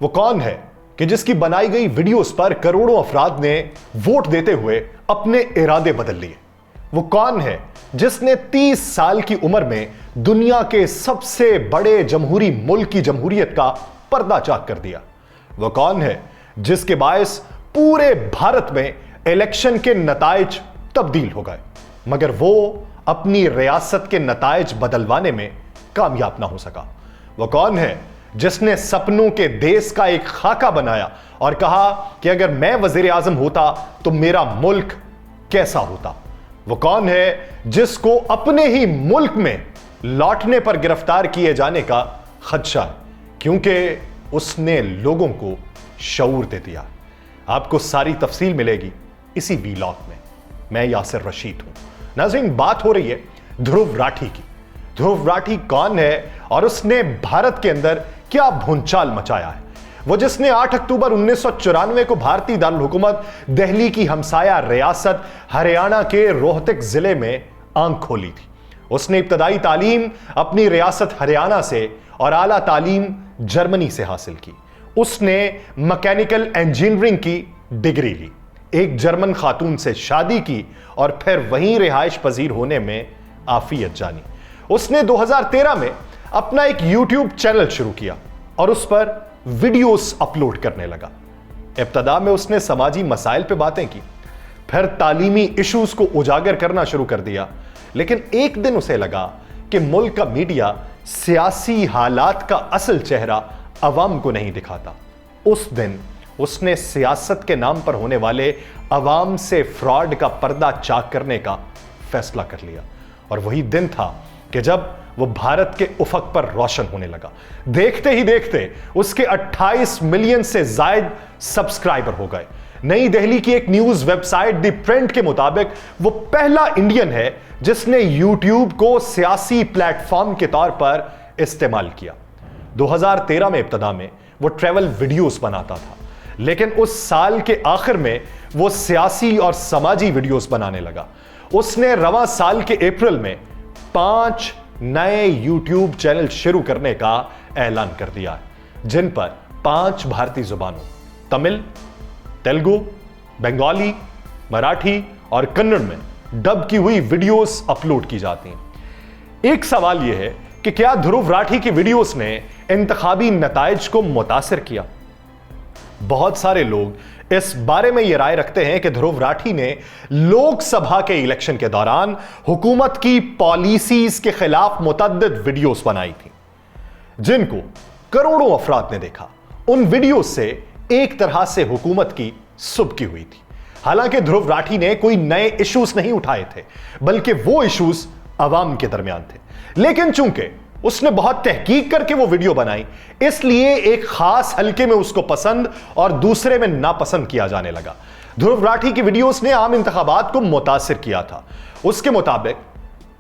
वो कौन है कि जिसकी बनाई गई वीडियोस पर करोड़ों अफराद ने वोट देते हुए अपने इरादे बदल लिए? वो कौन है जिसने 30 साल की उम्र में दुनिया के सबसे बड़े जमहूरी मुल्क की जमहूरियत का पर्दा चाक कर दिया? वो कौन है जिसके बायस पूरे भारत में इलेक्शन के नताइज तब्दील हो गए, मगर वो अपनी रियासत के नताइज बदलवाने में कामयाब ना हो सका? वो कौन है जिसने सपनों के देश का एक खाका बनाया और कहा कि अगर मैं वजीर आजम होता तो मेरा मुल्क कैसा होता? वो कौन है जिसको अपने ही मुल्क में लौटने पर गिरफ्तार किए जाने का खदशा है क्योंकि उसने लोगों को शऊर दे दिया? आपको सारी तफसील मिलेगी इसी वीलॉग में। मैं यासिर रशीद हूं। नाज़रीन, बात हो रही है ध्रुव राठी की। ध्रुव राठी कौन है और उसने भारत के अंदर क्या भूचाल मचाया है? वो जिसने 8 अक्टूबर 1994 को भारतीय दारुल हुकूमत दिल्ली की हमसाया रियासत हरियाणा के रोहतक जिले में आंख खोली थी। उसने इब्तदाई तालीम अपनी रियासत हरियाणा से और आला तालीम जर्मनी से हासिल की। उसने मैकेनिकल इंजीनियरिंग की डिग्री ली, एक जर्मन खातून से शादी की और फिर वहीं रिहाइश पजीर होने में आफियत जानी। उसने 2013 में अपना एक यूट्यूब चैनल शुरू किया और उस पर वीडियोस अपलोड करने लगा। इब्तदा में उसने समाजी मसाइल पे बातें की, फिर तालीमी इश्यूज को उजागर करना शुरू कर दिया। लेकिन एक दिन उसे लगा कि मुल्क का मीडिया सियासी हालात का असल चेहरा अवाम को नहीं दिखाता। उस दिन उसने सियासत के नाम पर होने वाले अवाम से फ्रॉड का पर्दा चाक करने का फैसला कर लिया। और वही दिन था कि जब वो भारत के उफक पर रोशन होने लगा। देखते ही देखते उसके 28 मिलियन से ज्यादा सब्सक्राइबर हो गए। नई दिल्ली की एक न्यूज वेबसाइट द प्रिंट के मुताबिक वो पहला इंडियन है जिसने यूट्यूब को सियासी प्लेटफॉर्म के तौर पर इस्तेमाल किया। 2013 में इब्तदा में वो ट्रैवल वीडियोस बनाता था, लेकिन उस साल के आखिर में वो सियासी और समाजी वीडियोस बनाने लगा। उसने रवां साल के अप्रैल में 5 नए यूट्यूब चैनल शुरू करने का ऐलान कर दिया है, जिन पर 5 भारतीय जुबानों तमिल, तेलुगु, बंगाली, मराठी और कन्नड़ में डब की हुई वीडियोस अपलोड की जाती हैं। एक सवाल यह है कि क्या ध्रुव राठी की वीडियोस ने इंतखाबी नताइज को मुतासिर किया? बहुत सारे लोग इस बारे में यह राय रखते हैं कि ध्रुव राठी ने लोकसभा के इलेक्शन के दौरान हुकूमत की पॉलिसीज के खिलाफ मुतअद्दिद वीडियोस बनाई थी, जिनको करोड़ों अफराद ने देखा। उन वीडियोस से एक तरह से हुकूमत की सुबकी हुई थी। हालांकि ध्रुव राठी ने कोई नए इश्यूज नहीं उठाए थे, बल्कि वो इश्यूज अवाम के दरमियान थे। लेकिन चूंकि उसने बहुत तहकीक करके वो वीडियो बनाई, इसलिए एक खास हलके में उसको पसंद और दूसरे में नापसंद किया जाने लगा। ध्रुव राठी की वीडियोस ने आम इंतखाबात को मुतासिर किया था। उसके मुताबिक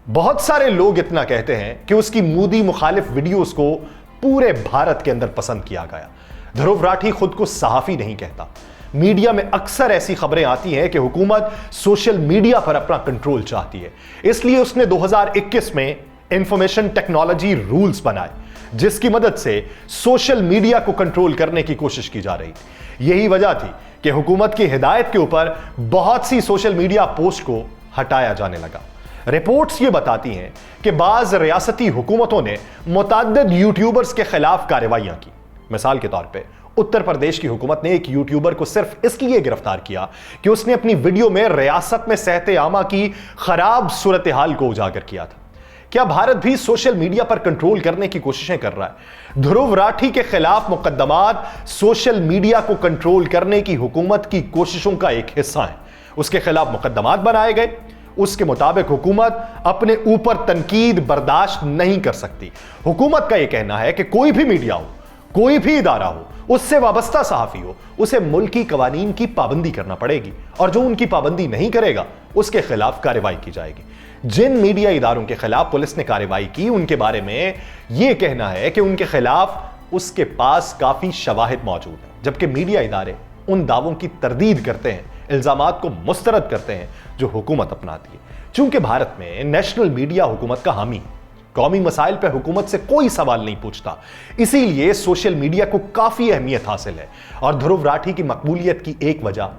बहुत सारे लोग इतना कहते हैं कि उसकी मोदी मुखालिफ वीडियोस को पूरे भारत के अंदर पसंद किया गया। ध्रुव राठी खुद को सहाफी नहीं कहता। मीडिया में अक्सर ऐसी खबरें आती हैं कि हुकूमत सोशल मीडिया पर अपना कंट्रोल चाहती है, इसलिए उसने 2021 में इंफॉर्मेशन टेक्नोलॉजी रूल्स बनाए, जिसकी मदद से सोशल मीडिया को कंट्रोल करने की कोशिश की जा रही थी। यही वजह थी कि हुकूमत की हिदायत के ऊपर बहुत सी सोशल मीडिया पोस्ट को हटाया जाने लगा। रिपोर्ट्स ये बताती हैं कि बाज रियासती हुकूमतों ने मुतअद्दिद यूट्यूबर्स के खिलाफ कार्रवाइयां की। मिसाल के तौर पे उत्तर प्रदेश की हुकूमत ने एक यूट्यूबर को सिर्फ इसलिए गिरफ्तार किया कि उसने अपनी वीडियो में रियासत में सेहत आमा की खराब सूरत हाल को उजागर किया था। क्या भारत भी सोशल मीडिया पर कंट्रोल करने की कोशिशें कर रहा है? ध्रुव राठी के खिलाफ मुकदमात सोशल मीडिया को कंट्रोल करने की हुकूमत की कोशिशों का एक हिस्सा है। उसके खिलाफ मुकदमात बनाए गए। उसके मुताबिक हुकूमत अपने ऊपर तनकीद बर्दाश्त नहीं कर सकती। हुकूमत का यह कहना है कि कोई भी मीडिया हो, कोई भी इदारा हो, उससे वाबस्ता सहाफी हो, उसे मुल्की कवानीन की पाबंदी करना पड़ेगी और जो उनकी पाबंदी नहीं करेगा उसके खिलाफ कार्रवाई की जाएगी। जिन मीडिया इदारों के खिलाफ पुलिस ने कार्रवाई की, उनके बारे में यह कहना है कि उनके खिलाफ उसके पास काफी शवाहिद मौजूद है, जबकि मीडिया इदारे उन दावों की तरदीद करते हैं, इल्जामात को मुस्तरद करते हैं जो हुकूमत अपनाती है। चूंकि भारत में नेशनल मीडिया हुकूमत का हामी है, कौमी मसाइल पर हुकूमत से कोई सवाल नहीं पूछता। इसीलिए सोशल मीडिया को काफी अहमियत हासिल है। और ध्रुव राठी की मकबूलियत की एक वजह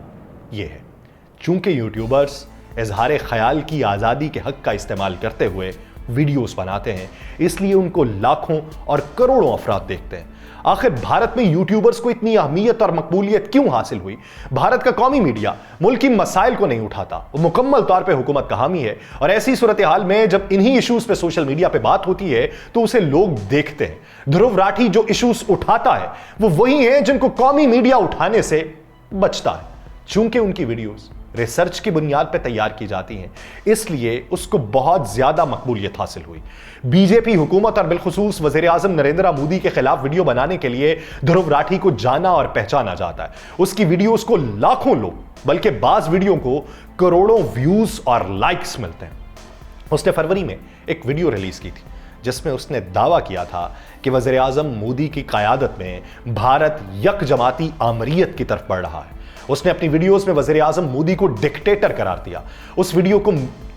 यह है, चूंकि यूट्यूबर्स इजहार ख्याल की आजादी के हक का इस्तेमाल करते हुए वीडियोस बनाते हैं, इसलिए उनको लाखों और करोड़ों अफराद देखते हैं। आखिर भारत में यूट्यूबर्स को इतनी अहमियत और मकबूलियत क्यों हासिल हुई? भारत का कौमी मीडिया मुल्की मसाइल को नहीं उठाता, वो मुकम्मल तौर पे हुकूमत का हामी है। और ऐसी सूरत हाल में जब इन्हीं इश्यूज पे सोशल मीडिया पे बात होती है तो उसे लोग देखते हैं। ध्रुव राठी जो इश्यूज उठाता है वो वही है जिनको कौमी मीडिया उठाने से बचता है। चूंकि उनकी वीडियोस रिसर्च की बुनियाद पर तैयार की जाती हैं, इसलिए उसको बहुत ज्यादा मकबूलियत हासिल हुई। बीजेपी हुकूमत और बिलखुसूस वजीर आजम नरेंद्र मोदी के खिलाफ वीडियो बनाने के लिए ध्रुव राठी को जाना और पहचाना जाता है। उसकी वीडियोस को लाखों लोग, बल्कि बाज वीडियो को करोड़ों व्यूज और लाइक्स मिलते हैं। उसने फरवरी में एक वीडियो रिलीज की थी जिसमें उसने दावा किया था कि वजीर आजम मोदी की क़यादत में भारत यकजमाती आमरीयत की तरफ बढ़ रहा है। उसने अपनी वीडियोस में वजीर आजम मोदी को डिक्टेटर करार दिया। उस वीडियो को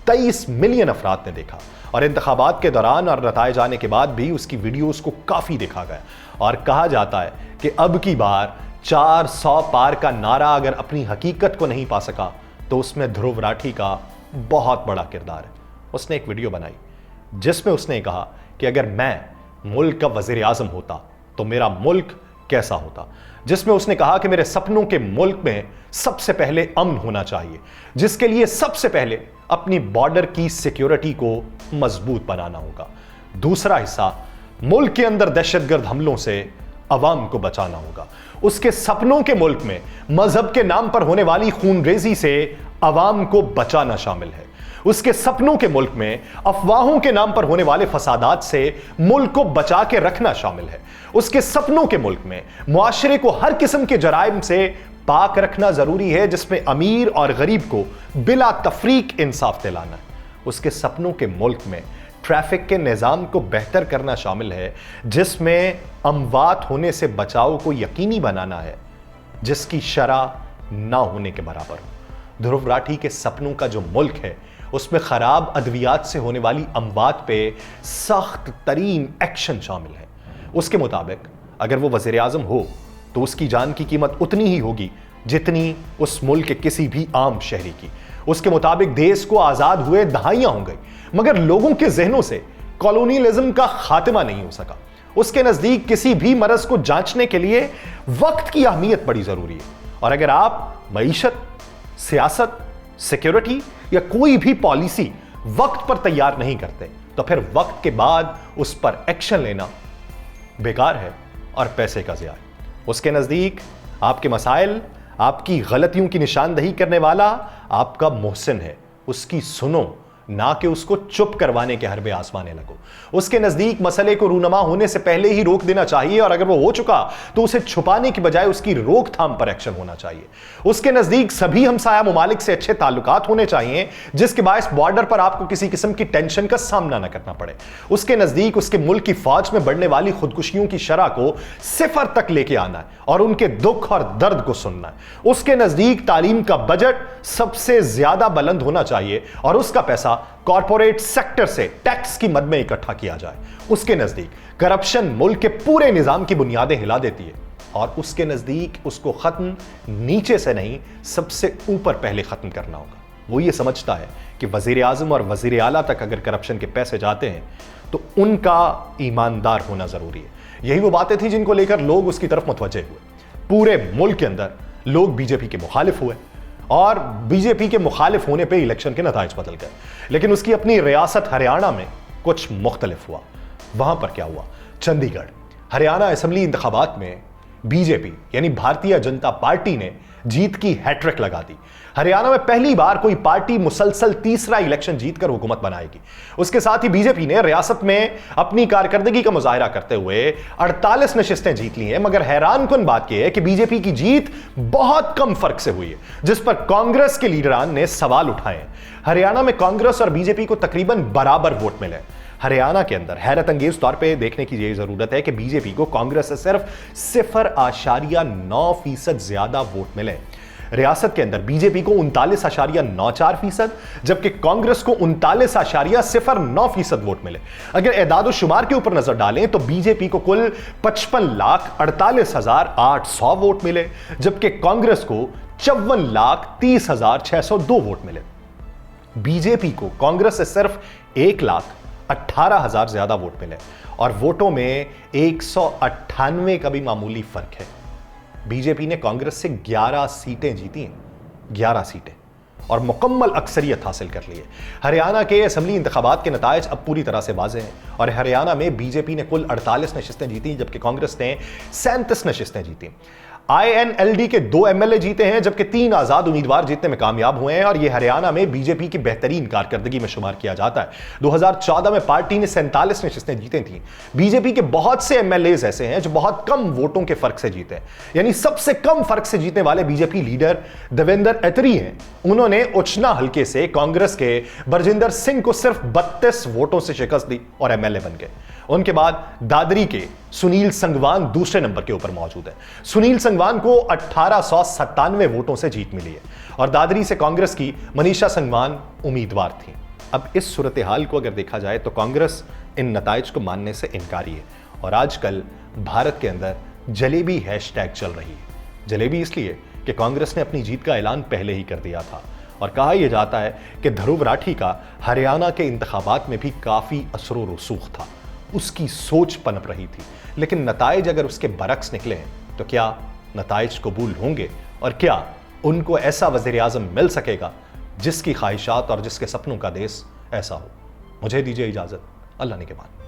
23 मिलियन अफराद ने देखा और इंतखाबात के दौरान और नताइज आने के बाद भी उसकी वीडियोस को काफी देखा गया। और कहा जाता है कि अब की बार 400 पार का नारा अगर अपनी हकीकत को नहीं पा सका तो उसमें ध्रुव राठी का बहुत बड़ा किरदार है। उसने एक वीडियो बनाई जिसमें उसने कहा कि अगर मैं मुल्क का वजीर आजम होता तो मेरा मुल्क कैसा होता, जिसमें उसने कहा कि मेरे सपनों के मुल्क में सबसे पहले अमन होना चाहिए, जिसके लिए सबसे पहले अपनी बॉर्डर की सिक्योरिटी को मजबूत बनाना होगा। दूसरा हिस्सा, मुल्क के अंदर दहशतगर्द हमलों से अवाम को बचाना होगा। उसके सपनों के मुल्क में मजहब के नाम पर होने वाली खूनरेजी से अवाम को बचाना शामिल है। उसके सपनों के मुल्क में अफवाहों के नाम पर होने वाले फसादात से मुल्क को बचा के रखना शामिल है। उसके सपनों के मुल्क में मुआशरे को हर किस्म के जराइम से पाक रखना जरूरी है, जिसमें अमीर और गरीब को बिला तफरीक इंसाफ दिलाना है। उसके सपनों के मुल्क में ट्रैफिक के निज़ाम को बेहतर करना शामिल है, जिसमें अमवात होने से बचाव को यकीनी बनाना है जिसकी शरह ना होने के बराबर हो। ध्रुव राठी के सपनों का जो मुल्क है उसमें खराब अद्वियात से होने वाली अमवात पे सख्त तरीन एक्शन शामिल है। उसके मुताबिक अगर वो वजीर आजम हो तो उसकी जान की कीमत उतनी ही होगी जितनी उस मुल्क के किसी भी आम शहरी की। उसके मुताबिक देश को आजाद हुए दहाइयां हो गई मगर लोगों के जहनों से कॉलोनियलिज्म का खात्मा नहीं हो सका। उसके नजदीक किसी भी मरज को जांचने के लिए वक्त की अहमियत बड़ी जरूरी है। और अगर आप मईशत, सियासत, सिक्योरिटी या कोई भी पॉलिसी वक्त पर तैयार नहीं करते तो फिर वक्त के बाद उस पर एक्शन लेना बेकार है और पैसे का ज़िया है। उसके नजदीक आपके मसाइल, आपकी गलतियों की निशानदही करने वाला आपका मोहसिन है। उसकी सुनो, ना कि उसको चुप करवाने के हरबे आसमाने लगो। उसके नजदीक मसले को रूनमा होने से पहले ही रोक देना चाहिए और अगर वो हो चुका तो उसे छुपाने की बजाय उसकी रोकथाम पर एक्शन होना चाहिए। उसके नजदीक सभी हमसाया मुमालिक से अच्छे ताल्लुकात होने चाहिए जिसके बायस बॉर्डर पर आपको किसी किस्म की टेंशन का सामना न करना पड़े। उसके नजदीक उसके मुल्क की फौज में बढ़ने वाली खुदकुशियों की शरह को सिफर तक लेके आना है और उनके दुख और दर्द को सुनना है। उसके नजदीक तालीम का बजट सबसे ज्यादा बुलंद होना चाहिए और उसका पैसा कॉर्पोरेट सेक्टर से टैक्स की मद में इकट्ठा किया जाए। उसके नजदीक करप्शन मुल्क के पूरे निजाम की बुनियादें हिला देती है और उसके नजदीक उसको खत्म नीचे से नहीं सबसे ऊपर पहले खत्म करना होगा। वो ये समझता है कि वजीर आजम और वजीर आला तक अगर करप्शन के पैसे जाते हैं तो उनका ईमानदार होना जरूरी है। यही वो बातें थी जिनको लेकर लोग उसकी तरफ मुतवज्जे हुए। पूरे मुल्क के अंदर लोग बीजेपी के मुखालिफ हुए और बीजेपी के मुखालिफ होने पे इलेक्शन के नताइज बदल गए। लेकिन उसकी अपनी रियासत हरियाणा में कुछ मुख्तलिफ हुआ। वहां पर क्या हुआ? चंडीगढ़ हरियाणा असेंबली इंतखाबात में बीजेपी यानी भारतीय जनता पार्टी ने जीत की हैट्रिक लगा दी। हरियाणा में पहली बार कोई पार्टी मुसलसल तीसरा इलेक्शन जीतकर हुकूमत बनाएगी। उसके साथ ही बीजेपी ने रियासत में अपनी कारकर्दगी का मुजाहिरा करते हुए 48 नशिस्तें जीत ली हैं। मगर हैरानकुन बात यह है कि बीजेपी की जीत बहुत कम फर्क से हुई है, जिस पर कांग्रेस के लीडरान ने सवाल उठाए। हरियाणा में कांग्रेस और बीजेपी को तकरीबन बराबर वोट मिले। हरियाणा के अंदर हैरत अंगेज तौर पे देखने की यह जरूरत है कि बीजेपी को कांग्रेस से सिर्फ 0.9% ज्यादा वोट मिले। रियासत के अंदर बीजेपी को 39.94%, जबकि कांग्रेस को 39.09% वोट मिले। अगर एदाद शुमार के ऊपर नजर डालें तो बीजेपी को कुल 55,48,800 वोट मिले, जबकि कांग्रेस को 54,30,602 वोट मिले। बीजेपी को कांग्रेस से सिर्फ 1,18,000 ज्यादा वोट मिले और वोटों में 198 का भी मामूली फर्क है। बीजेपी ने कांग्रेस से 11 सीटें जीती हैं, 11 सीटें, और मुकम्मल अक्सरियत हासिल कर ली है। हरियाणा के असेंबली इंतखाबात के नतायज अब पूरी तरह से वाज़ेह हैं और हरियाणा में बीजेपी ने कुल 48 नशिस्तें जीती, जबकि कांग्रेस ने 37 नशिस्तें जीती। INLD के 2 MLA जीते हैं, जबकि 3 आजाद उम्मीदवार जीतने में कामयाब हुए हैं और यह हरियाणा में बीजेपी की बेहतरीन कारकर्दगी में शुमार किया जाता है। 2014 में पार्टी ने 47 नशिस्तें जीती थी। बीजेपी के बहुत से MLAs ऐसे हैं जो बहुत कम वोटों के फर्क से जीते हैं, यानी सबसे कम फर्क से जीतने वाले बीजेपी लीडर देवेंद्र अतरी हैं। उन्होंने उचना हल्के से कांग्रेस के बरजिंदर सिंह को सिर्फ 32 वोटों से शिकस्त दी और MLA बन गए। उनके बाद दादरी के सुनील संगवान दूसरे नंबर के ऊपर मौजूद है। सुनील संगवान को 1897 वोटों से जीत मिली है और दादरी से कांग्रेस की मनीषा संगवान उम्मीदवार थी। अब इस सूरत हाल को अगर देखा जाए तो कांग्रेस इन नताइज को मानने से इनकारी है और आजकल भारत के अंदर जलेबी हैशटैग चल रही है। जलेबी इसलिए कि कांग्रेस ने अपनी जीत का ऐलान पहले ही कर दिया था और कहा यह जाता है कि ध्रुव राठी का हरियाणा के इंतखाबात में भी काफी असर रसूख था, उसकी सोच पनप रही थी, लेकिन नताइज अगर उसके बरक्स निकले हैं तो क्या नताइज कबूल होंगे और क्या उनको ऐसा वज़ीर आज़म मिल सकेगा जिसकी ख्वाहिशात और जिसके सपनों का देश ऐसा हो। मुझे दीजिए इजाज़त, अल्लाह ने के बाद।